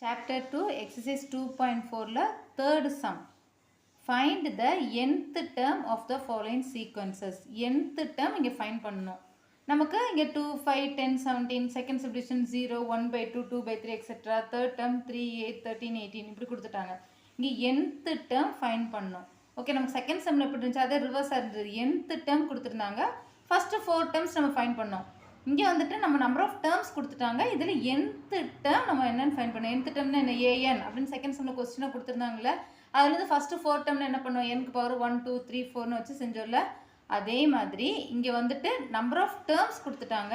Chapter 2 exercise 2.4 third sum. Find the nth term of the following sequences. Nth term இங்கே find பண்ணணும். நமக்கு இங்கே 2, 5, 10, 17, second subdivision 0, 1/2, 2/3 etc. third term 3, 8, 13, 18 இப்படி கொடுத்துட்டாங்க. இங்கே nth term find பண்ணணும். ஓகே நமக்கு செகண்ட் சம்மில் எப்படி இருந்துச்சு அதே ரிவர்ஸாக இருந்தது. nth term கொடுத்துருந்தாங்க. ஃபஸ்ட்டு 4 terms நம்ம ஃபைண்ட் பண்ணோம். இங்கே வந்துட்டு நம்ம நம்பர் ஆஃப் டேர்ம்ஸ் கொடுத்துட்டாங்க. இதில் nth term நம்ம என்னென்னு ஃபைண்ட் பண்ணோம். nth termனா என்ன an அப்படின்னு செகண்ட் சம்மில் கொஸ்டினாக கொடுத்துருந்தாங்களே அதுலேருந்து ஃபஸ்ட்டு 4 termல என்ன பண்ணுவோம் n-க்கு பவர் 1, 2, 3, 4னு வச்சு செஞ்சோம்ல அதே மாதிரி இங்கே வந்துட்டு நம்பர் ஆஃப் டேர்ம்ஸ் கொடுத்துட்டாங்க.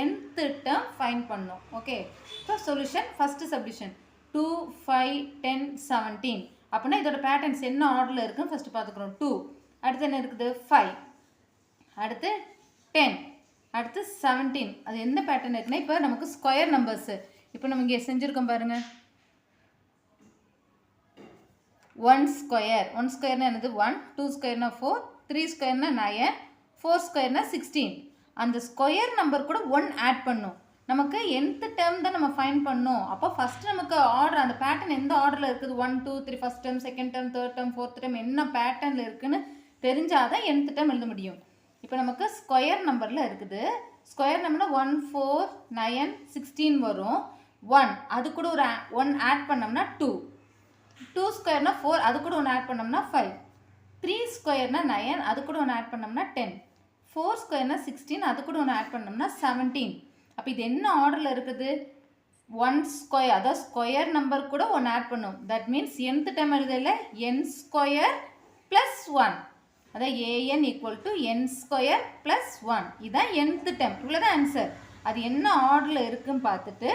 nth term ஃபைண்ட் பண்ணோம். ஓகே இப்போ சொல்யூஷன் ஃபஸ்ட்டு சப்டிஷன் 2, 5, 10, 17 அப்படின்னா இதோட பேட்டர்ன்ஸ் என்ன ஆர்டரில் இருக்குன்னு ஃபஸ்ட்டு பார்த்துக்கிறோம். 2 அடுத்து என்ன இருக்குது 5 அடுத்து 10 அடுத்து 17 அது எந்த பேட்டர்ன் இருக்குன்னா இப்போ நமக்கு ஸ்கொயர் நம்பர்ஸு இப்போ நம்ம இங்கே செஞ்சுருக்கோம் பாருங்கள். 1 ஸ்கொயர்னா என்னது 1, 2 ஸ்கொயர்னா 4, 3 ஸ்கொயர்னா 9, 4 ஸ்கொயர்னா 16. அந்த ஸ்கொயர் நம்பர் கூட 1 ஆட் பண்ணும். நமக்கு nth டேர்ம் தான் நம்ம ஃபைண்ட் பண்ணோம். அப்போ ஃபஸ்ட்டு நமக்கு ஆர்டர் அந்த பேட்டர்ன் எந்த ஆர்டரில் இருக்குது 1, 2, 3 first term second term third term fourth term என்ன பேட்டர்னில் இருக்குதுன்னு தெரிஞ்சால் தான் nth டேர்ம் எழுத முடியும். இப்போ நமக்கு ஸ்கொயர் நம்பரில் இருக்குது. ஸ்கொயர் நம்பர்னா 1, 4, 9, 16 வரும். 1 அது கூட ஒரு 1 ஆட் பண்ணோம்னா 2, 2 ஸ்கொயர்னா 4 அது கூட 1 ஆட் பண்ணோம்னா 5, 3 ஸ்கொயர்னா 9 அது கூட 1 ஆட் பண்ணோம்னா 10, 4 ஸ்கொயர்னா 16 அது கூட 1 ஆட் பண்ணோம்னா 17. அப்போ இது என்ன ஆர்டரில் இருக்குது 1 ஸ்கொயர் அதாவது ஸ்கொயர் நம்பர் கூட 1 ஆட் பண்ணும். தட் மீன்ஸ் nth டேர்ம் எழுதல n ஸ்கொயர் ப்ளஸ் 1 அதாவது an equal to n square plus 1 இதுதான் nth டேர்ம். இவ்வளோதான் ஆன்சர். அது என்ன ஆர்டரில் இருக்குன்னு பார்த்துட்டு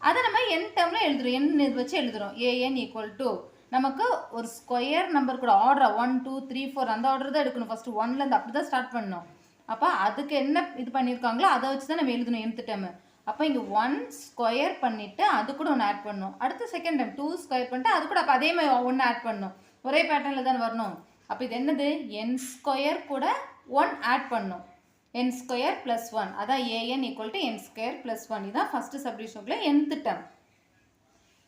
அதை நம்ம n டேர்மில் எழுதுறோம். n இது வச்சு எழுதுறோம். an ஈக்குவல் டு நமக்கு ஒரு ஸ்கொயர் நம்பர் கூட ஆர்டர் 1, 2, 3, 4 அந்த ஆர்டர் தான் எடுக்கணும். ஃபஸ்ட்டு 1லேருந்து அப்படி தான் ஸ்டார்ட் பண்ணணும். அப்போ அதுக்கு என்ன இது பண்ணியிருக்காங்களோ அதை வச்சு தான் நம்ம எழுதணும் nth டேர்மு. அப்போ இங்கே 1 ஸ்கொயர் பண்ணிவிட்டு அது கூட 1 ஆட் பண்ணணும். அடுத்து செகண்ட் டைம் 2 ஸ்கொயர் பண்ணிட்டு அது கூட அப்போ அதே மாதிரி 1 ஆட் பண்ணணும். ஒரே பேட்டர்னில் தான் வரணும். அப்போ இது என்னது n ஸ்கொயர் கூட 1 ஆட் பண்ணணும். n ஸ்கொயர் ப்ளஸ் 1 அதான் an equal to n square plus 1 இதுதான் ஃபஸ்ட்டு சப்டிவிஷனுக்குள்ள nth டேர்ம்.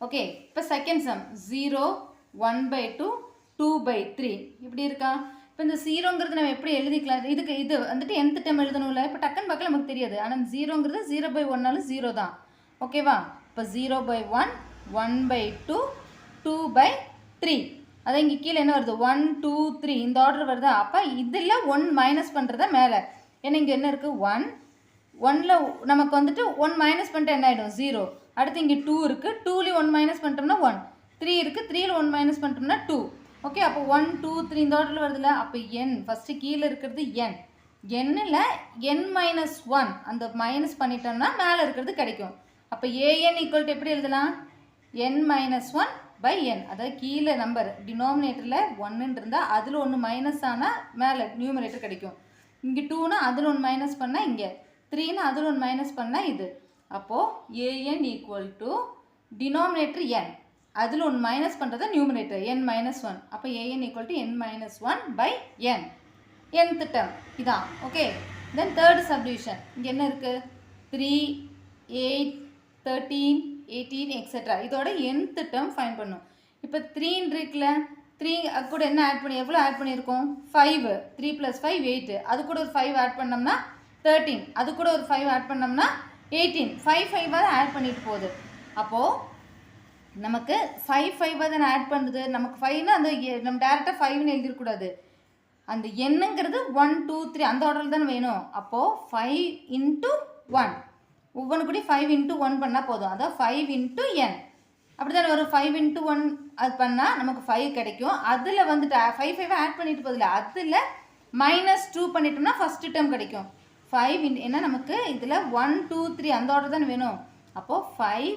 ஓகே இப்போ செகண்ட் சம் 0, 1/2, 2/3 இப்படி இருக்கா. இப்போ இந்த 0ங்கிறது நம்ம எப்படி எழுதிக்கலாம். இதுக்கு இது வந்துட்டு nth டேர்ம் எழுதணும்ல. இப்போ டக்குன்னு பார்க்கல நமக்கு தெரியாது. ஆனால் 0ங்கிறது 0/1னாலும் 0 தான். ஓகேவா. இப்போ 0/1, 1/2, 2/3 அதான் இங்கே கீழே என்ன வருது 1, 2, 3 இந்த ஆர்டர் வருதா. அப்போ இதில் 1 மைனஸ் பண்ணுறதா மேலே. ஏன்னா இங்கே என்ன இருக்குது 1, 1ல் நமக்கு வந்துட்டு 1 மைனஸ் பண்ணிட்டு என்ன ஆகிடும் 0. அடுத்து இங்கே 2 இருக்குது. 2லேயும் 1 மைனஸ் பண்ணிட்டோம்னா 1. 3 இருக்குது. 3ல் 1 மைனஸ் பண்ணிட்டோம்னா 2. ஓகே அப்போ 1, 2, 3 இந்த ஆர்டரில் வருதுல்ல. அப்போ n ஃபஸ்ட்டு கீழே இருக்கிறது n. n-ல் n-1 அந்த மைனஸ் பண்ணிட்டோம்னா மேலே இருக்கிறது கிடைக்கும். அப்போ an ஈக்குவல் டு எப்படி எழுதலாம் n-1/n அதாவது கீழே நம்பர் டினாமினேட்டரில் 1ன்னு இருந்தால் அதில் 1 மைனஸ் ஆனால் மேலே நியூமரேட்டர் கிடைக்கும். இங்கே 2னா அதில் 1 மைனஸ் பண்ணால் இங்கே 3னா அதில் 1 மைனஸ் பண்ணால் இது. அப்போது an equal to denominator n அதில் 1 மைனஸ் பண்ணுறது நியூமரேட்டர் n-1. அப்போ an equal to n-1/n nth term இதான். ஓகே தென் தேர்ட் சப்டிவிஷன் இங்கே என்ன இருக்குது 3, 8, 13, 18 எக்ஸெட்ரா இதோட nth டேர்ம் ஃபைண்ட் பண்ணும். இப்போ 3 இருக்குல்ல 3 அது கூட என்ன ஆட் பண்ணி எவ்வளோ ஆட் பண்ணியிருக்கோம் 5, 3 + 5 8 அது கூட ஒரு 5 ஆட் பண்ணோம்னா 13 அது கூட ஒரு 5 ஆட் பண்ணோம்னா 18 5 ஆட் பண்ணிட்டு போகுது. அப்போது நமக்கு 5 தானே ஆட் பண்ணுது. நமக்கு 5னா அந்த நம்ம டேரெக்டாக 5ன்னு எழுதிடக்கூடாது. அந்த என்னங்கிறது 1, 2, 3 அந்த ஆர்டரில் தானே வேணும். அப்போது 5 × 1 ஒவ்வொன்று கூட 5 × 1 பண்ணால் போதும். அதான் 5 × n அப்படி தானே வரும். 5 × 1 அது பண்ணால் நமக்கு 5 கிடைக்கும். அதில் வந்துட்டு 5 ஆட் பண்ணிட்டு போதில்ல அதில் -2 பண்ணிட்டோம்னா ஃபஸ்ட்டு டேர்ம் கிடைக்கும். 5 ஏன்னா நமக்கு இதில் 1, 2, 3 அந்த ஆர்டர் தானே வேணும். அப்போது 5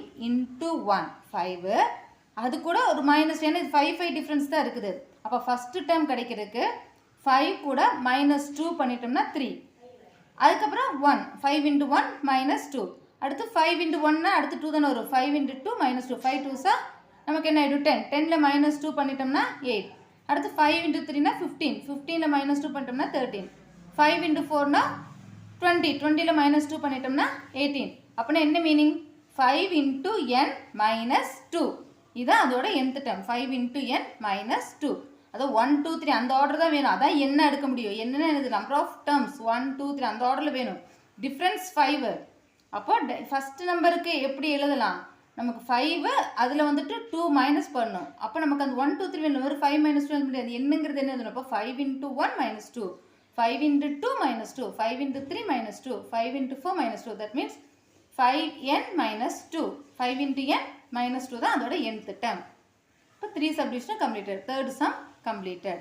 × 1 5 அது கூட ஒரு மைனஸ் ஏன்னா இது 5 டிஃப்ரென்ஸ் தான் இருக்குது. அப்போ ஃபஸ்ட்டு டேர்ம் கிடைக்கிறதுக்கு 5 கூட -2 பண்ணிட்டோம்னா 3 அதுக்கப்புறம் 1 5 × 1 -2 அடுத்து 5 × 1னா அடுத்து 2 தானே வரும். 5 × 2 -2 5 2s நமக்கு என்ன ஆகிடும் 10 10ல் -2 பண்ணிட்டோம்னா 8 அடுத்து 5 × 3னா 15 15ல் -2 பண்ணிட்டோம்னா 13 5 × 4னா 20 20ல் -2 பண்ணிட்டோம்னா 18 அப்படின்னா என்ன மீனிங் 5 into n minus 2. இதான் அதோட nth term. 5 into n minus 2. அது 1, 2, 3 அந்த ஆர்டர் தான் வேணும். அதான் என்ன எடுக்க முடியும். என்னன்னா என்னது நம்பர் ஆஃப் டேர்ம்ஸ் 1, 2, 3 அந்த ஆர்டரில் வேணும். டிஃப்ரென்ஸ் 5. அப்போ ஃபஸ்ட் நம்பருக்கு எப்படி எழுதலாம்? நமக்கு 5 அதில் வந்துட்டு 2 மைனஸ் பண்ணணும். அப்போ நமக்கு அந்த 1, 2, 3 வேணும். ஒரு 5 மைனஸ் 2 எழுத முடியாது. என்னங்கிறது என்ன எழுதணும்? அப்போ 5 into 1 minus 2. 5 into 2 minus 2. 5 into 3 minus 2. 5 into 4 minus 2. That means 5n minus 2. 5 into n minus 2 தான் அதோட nth term. இப்போ 3 subdivision completed. Third sum completed.